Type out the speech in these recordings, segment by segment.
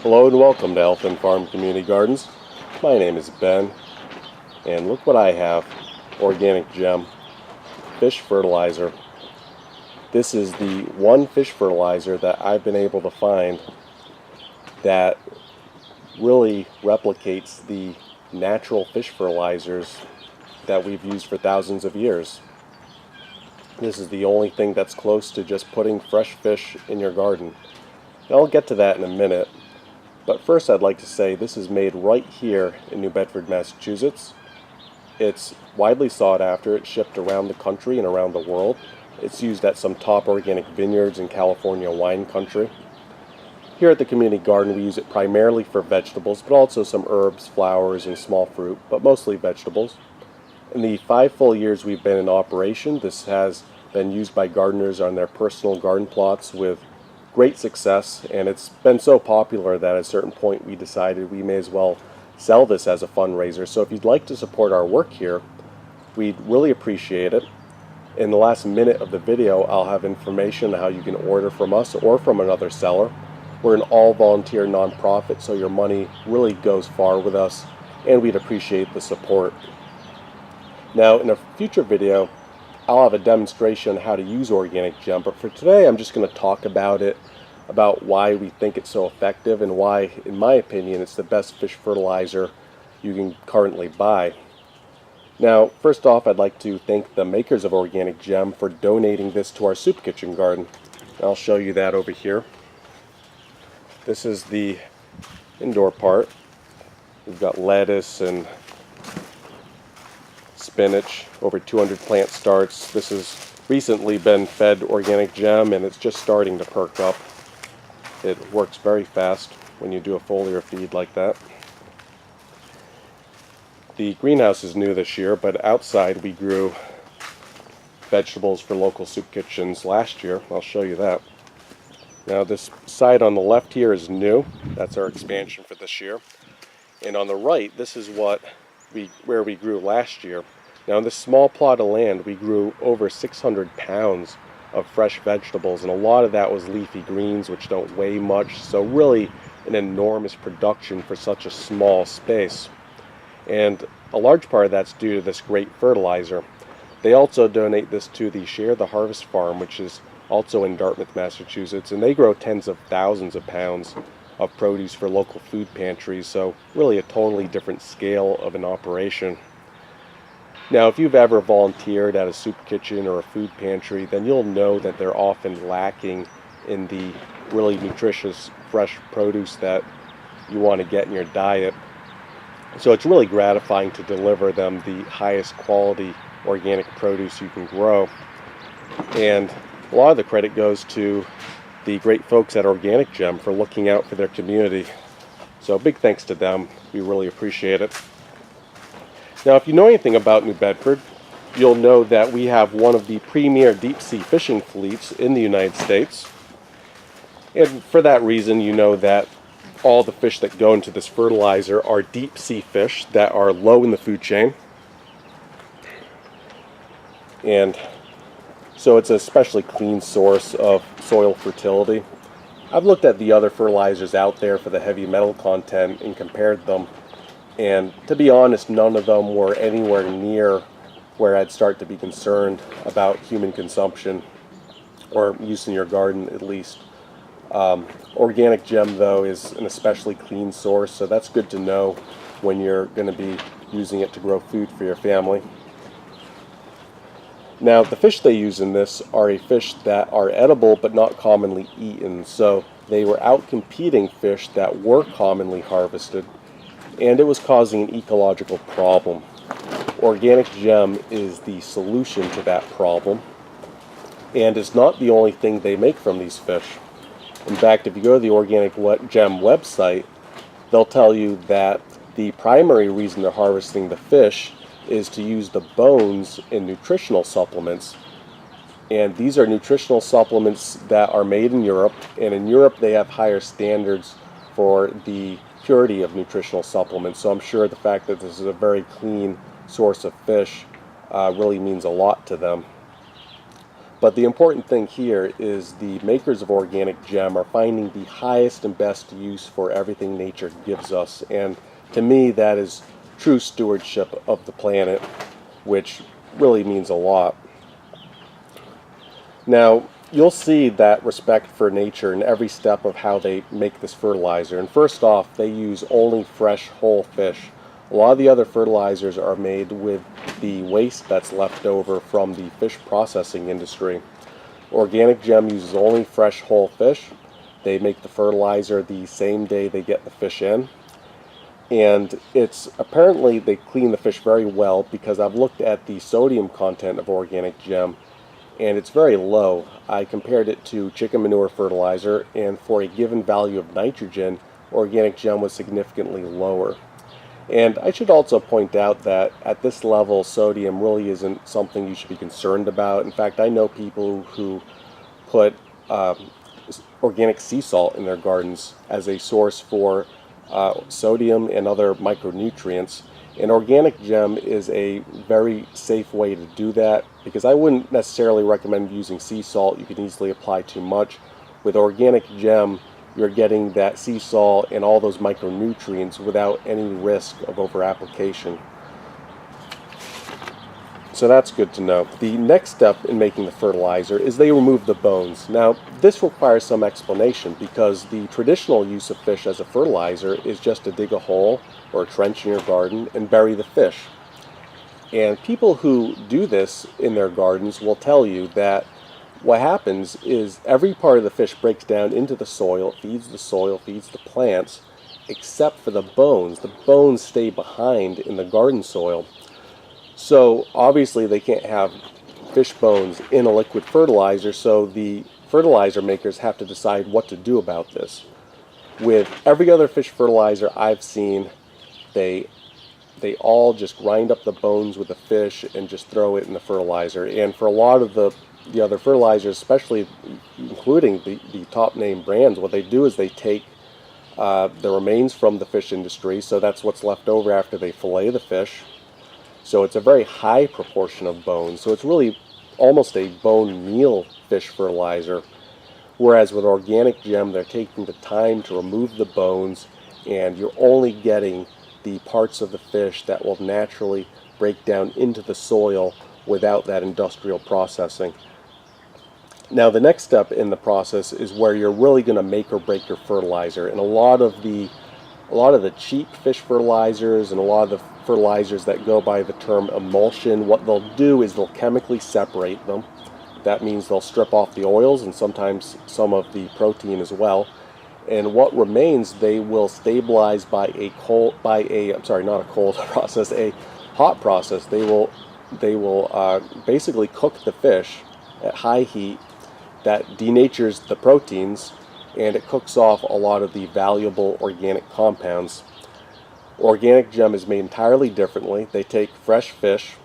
Hello and welcome to Helfand Farm Community Gardens. My name is Ben, and look what I have. Organic gem, fish fertilizer. This is the one fish fertilizer that I've been able to find that really replicates the natural fish fertilizers that we've used for thousands of years. This is the only thing that's close to just putting fresh fish in your garden. And I'll get to that in a minute. But first I'd like to say this is made right here in New Bedford, Massachusetts. It's widely sought after. It's shipped around the country and around the world. It's used at some top organic vineyards in California wine country. Here at the community garden we use it primarily for vegetables, but also some herbs, flowers, and small fruit, but mostly vegetables. In the 5 full years we've been in operation, this has been used by gardeners on their personal garden plots with great success, and it's been so popular that at a certain point we decided we may as well sell this as a fundraiser. So if you'd like to support our work here, we'd really appreciate it. In the last minute of the video I'll have information on how you can order from us or from another seller. We're an all-volunteer nonprofit, so your money really goes far with us, and we'd appreciate the support. Now in a future video I'll have a demonstration on how to use organic gem, but for today I'm just going to talk about it, about why we think it's so effective and why, in my opinion, it's the best fish fertilizer you can currently buy. Now, first off, I'd like to thank the makers of organic gem for donating this to our soup kitchen garden. I'll show you that over here. This is the indoor part. We've got lettuce and spinach, over 200 plant starts. This has recently been fed organic gem and it's just starting to perk up. It works very fast when you do a foliar feed like that. The greenhouse is new this year, but outside we grew vegetables for local soup kitchens last year. I'll show you that. Now this side on the left here is new. That's our expansion for this year. And on the right, this is where we grew last year. Now in this small plot of land we grew over 600 pounds of fresh vegetables, and a lot of that was leafy greens, which don't weigh much, so really an enormous production for such a small space. And a large part of that's due to this great fertilizer. They also donate this to the Share the Harvest farm, which is also in Dartmouth, Massachusetts, and they grow tens of thousands of pounds of produce for local food pantries, so really a totally different scale of an operation. Now if you've ever volunteered at a soup kitchen or a food pantry, then you'll know that they're often lacking in the really nutritious fresh produce that you want to get in your diet. So it's really gratifying to deliver them the highest quality organic produce you can grow. And a lot of the credit goes to the great folks at Organic Gem for looking out for their community. So big thanks to them. We really appreciate it. Now if you know anything about New Bedford, you'll know that we have one of the premier deep sea fishing fleets in the United States. And for that reason, you know that all the fish that go into this fertilizer are deep sea fish that are low in the food chain. And so it's an especially clean source of soil fertility. I've looked at the other fertilizers out there for the heavy metal content and compared them, and to be honest, none of them were anywhere near where I'd start to be concerned about human consumption or use in your garden at least. Organic gem though is an especially clean source, so that's good to know when you're going to be using it to grow food for your family. Now the fish they use in this are a fish that are edible but not commonly eaten, so they were out competing fish that were commonly harvested, and it was causing an ecological problem. Organic gem is the solution to that problem, and it's not the only thing they make from these fish. In fact, if you go to the Organic Gem website, they'll tell you that the primary reason they're harvesting the fish is to use the bones in nutritional supplements. And these are nutritional supplements that are made in Europe, and in Europe they have higher standards for the purity of nutritional supplements, so I'm sure the fact that this is a very clean source of fish really means a lot to them. But the important thing here is the makers of Organic Gem are finding the highest and best use for everything nature gives us. And to me, that is true stewardship of the planet, which really means a lot. Now, you'll see that respect for nature in every step of how they make this fertilizer. And first off, they use only fresh, whole fish. A lot of the other fertilizers are made with the waste that's left over from the fish processing industry. Organic Gem uses only fresh, whole fish. They make the fertilizer the same day they get the fish in. And it's apparently they clean the fish very well, because I've looked at the sodium content of Organic Gem and it's very low. I compared it to chicken manure fertilizer, and for a given value of nitrogen, Organic Gem was significantly lower. And I should also point out that at this level, sodium really isn't something you should be concerned about. In fact, I know people who put organic sea salt in their gardens as a source for sodium and other micronutrients. And Organic Gem is a very safe way to do that, because I wouldn't necessarily recommend using sea salt. You can easily apply too much. With Organic Gem, you're getting that sea salt and all those micronutrients without any risk of over-application. So that's good to know. The next step in making the fertilizer is they remove the bones. Now, this requires some explanation, because the traditional use of fish as a fertilizer is just to dig a hole or a trench in your garden and bury the fish. And people who do this in their gardens will tell you that what happens is every part of the fish breaks down into the soil, feeds the plants, except for the bones. The bones stay behind in the garden soil. So obviously they can't have fish bones in a liquid fertilizer, so the fertilizer makers have to decide what to do about this. With every other fish fertilizer I've seen, they all just grind up the bones with the fish and just throw it in the fertilizer. And for a lot of the other fertilizers, especially including the top name brands, what they do is they take the remains from the fish industry, so that's what's left over after they fillet the fish. So it's a very high proportion of bones, so it's really almost a bone meal fish fertilizer. Whereas with Organic Gem, they're taking the time to remove the bones, and you're only getting the parts of the fish that will naturally break down into the soil without that industrial processing. Now, the next step in the process is where you're really going to make or break your fertilizer. And a lot of the cheap fish fertilizers and a lot of the fertilizers that go by the term emulsion, what they'll do is they'll chemically separate them. That means they'll strip off the oils and sometimes some of the protein as well. And what remains, they will stabilize by a hot process. They will basically cook the fish at high heat. That denatures the proteins, and it cooks off a lot of the valuable organic compounds. Organic Gem is made entirely differently. They take fresh fish,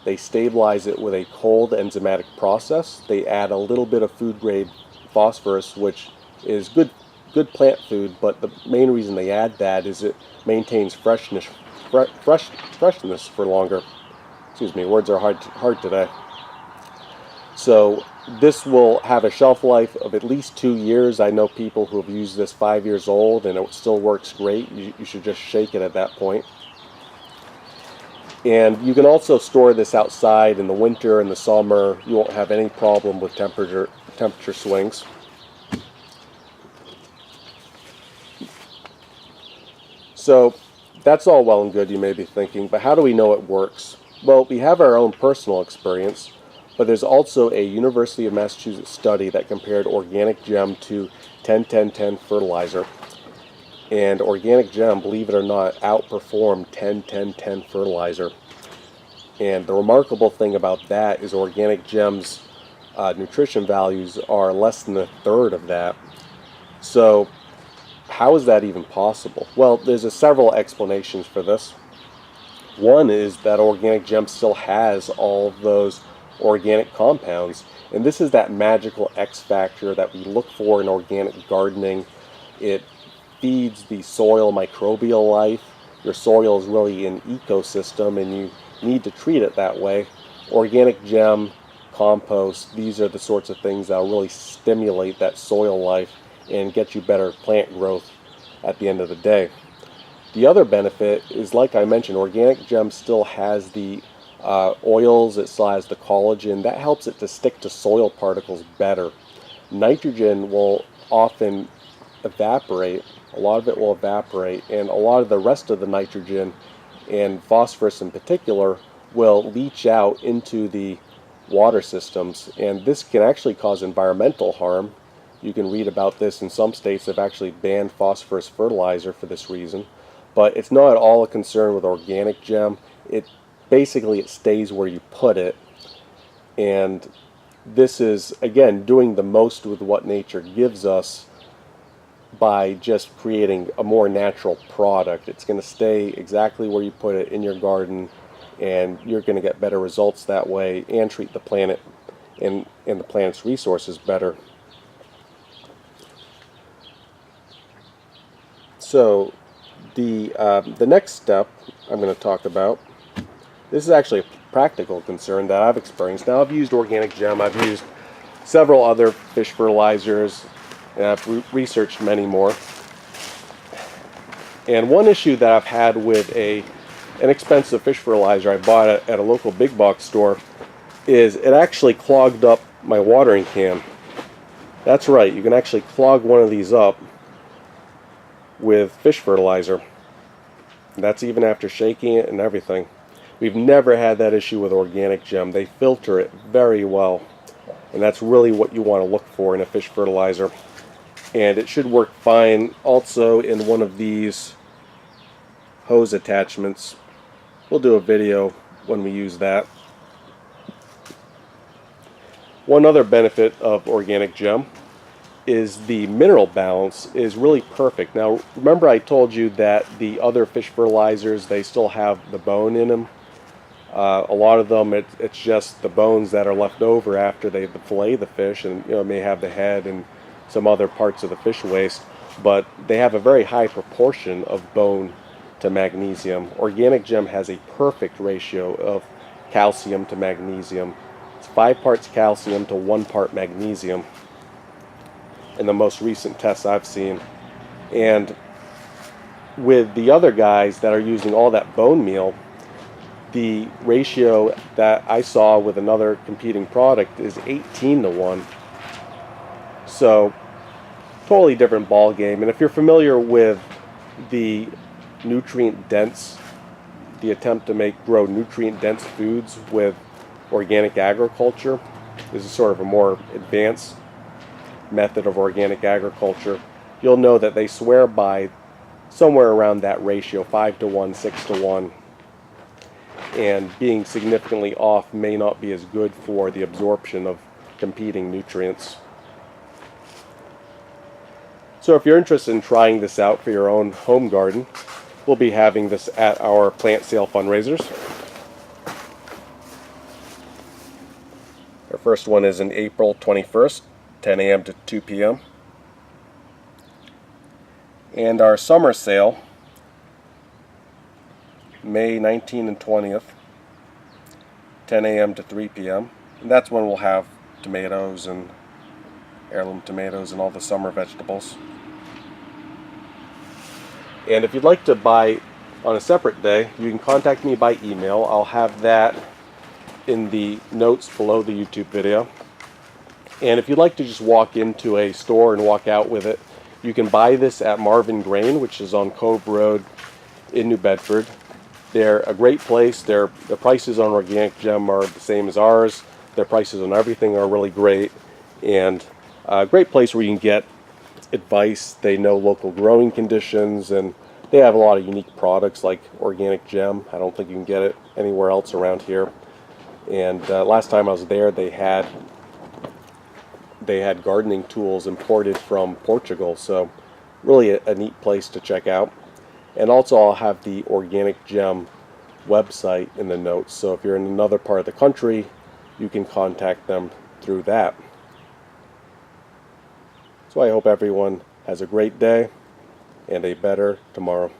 they stabilize it with a cold enzymatic process. They add a little bit of food grade phosphorus, which is good plant food, but the main reason they add that is it maintains freshness for longer. Excuse me, words are hard today. So this will have a shelf life of at least 2 years. I know people who have used this 5 years old and it still works great. You should just shake it at that point. And you can also store this outside in the winter and the summer. You won't have any problem with temperature swings. So that's all well and good, you may be thinking, but how do we know it works? Well, we have our own personal experience, but there's also a University of Massachusetts study that compared Organic Gem to 10-10-10 fertilizer. And Organic Gem, believe it or not, outperformed 10-10-10 fertilizer. And the remarkable thing about that is Organic Gem's nutrition values are less than a third of that. So how is that even possible? Well, there's several explanations for this. One is that Organic Gem still has all of those organic compounds, and this is that magical X factor that we look for in organic gardening. It feeds the soil microbial life. Your soil is really an ecosystem and you need to treat it that way. Organic Gem compost. These are the sorts of things that will really stimulate that soil life and get you better plant growth at the end of the day. The other benefit is, like I mentioned, organic gem still has the oils, it still has the collagen. That helps it to stick to soil particles better. Nitrogen will often evaporate, a lot of it will evaporate, and a lot of the rest of the nitrogen and phosphorus in particular will leach out into the water systems, and this can actually cause environmental harm. You can read about this. In some states have actually banned phosphorus fertilizer for this reason, but it's not at all a concern with organic gem. It stays where you put it, and this is again doing the most with what nature gives us by just creating a more natural product. It's going to stay exactly where you put it in your garden, and you're going to get better results that way and treat the planet and the planet's resources better. So the next step I'm going to talk about, this is actually a practical concern that I've experienced. Now, I've used organic gem, I've used several other fish fertilizers, and I've researched many more. And one issue that I've had with an inexpensive fish fertilizer I bought at a local big box store is it actually clogged up my watering can. That's right, you can actually clog one of these up with fish fertilizer. That's even after shaking it and everything. We've never had that issue with organic gem. They filter it very well, and that's really what you want to look for in a fish fertilizer. And it should work fine also in one of these hose attachments. We'll do a video when we use that. One other benefit of organic gem is the mineral balance is really perfect. Now remember, I told you that the other fish fertilizers, they still have the bone in them. A lot of them it's just the bones that are left over after they fillet the fish, and may have the head and some other parts of the fish waste, but they have a very high proportion of bone to magnesium. Organic gem has a perfect ratio of calcium to magnesium. It's 5 parts calcium to 1 part magnesium in the most recent tests I've seen. And with the other guys that are using all that bone meal, the ratio that I saw with another competing product is 18 to 1. So totally different ball game. And if you're familiar with the nutrient dense, the attempt to grow nutrient dense foods with organic agriculture, this is sort of a more advanced method of organic agriculture, you'll know that they swear by somewhere around that ratio, 5 to 1, 6 to 1. And being significantly off may not be as good for the absorption of competing nutrients. So if you're interested in trying this out for your own home garden, we'll be having this at our plant sale fundraisers. Our first one is in April 21st, 10 a.m. to 2 p.m. And our summer sale, May 19th and 20th, 10 a.m. to 3 p.m. And that's when we'll have tomatoes and heirloom tomatoes and all the summer vegetables. And if you'd like to buy on a separate day, you can contact me by email. I'll have that in the notes below the YouTube video. And if you'd like to just walk into a store and walk out with it, you can buy this at Marvin Grain, which is on Cove Rd in New Bedford. They're a great place. The prices on organic gem are the same as ours. Their prices on everything are really great, and a great place where you can get advice. They know local growing conditions, and they have a lot of unique products like organic gem. I don't think you can get it anywhere else around here. And last time I was there, they had gardening tools imported from Portugal, so really a neat place to check out. And also I'll have the organic gem website in the notes, so if you're in another part of the country, you can contact them through that. So I hope everyone has a great day and a better tomorrow.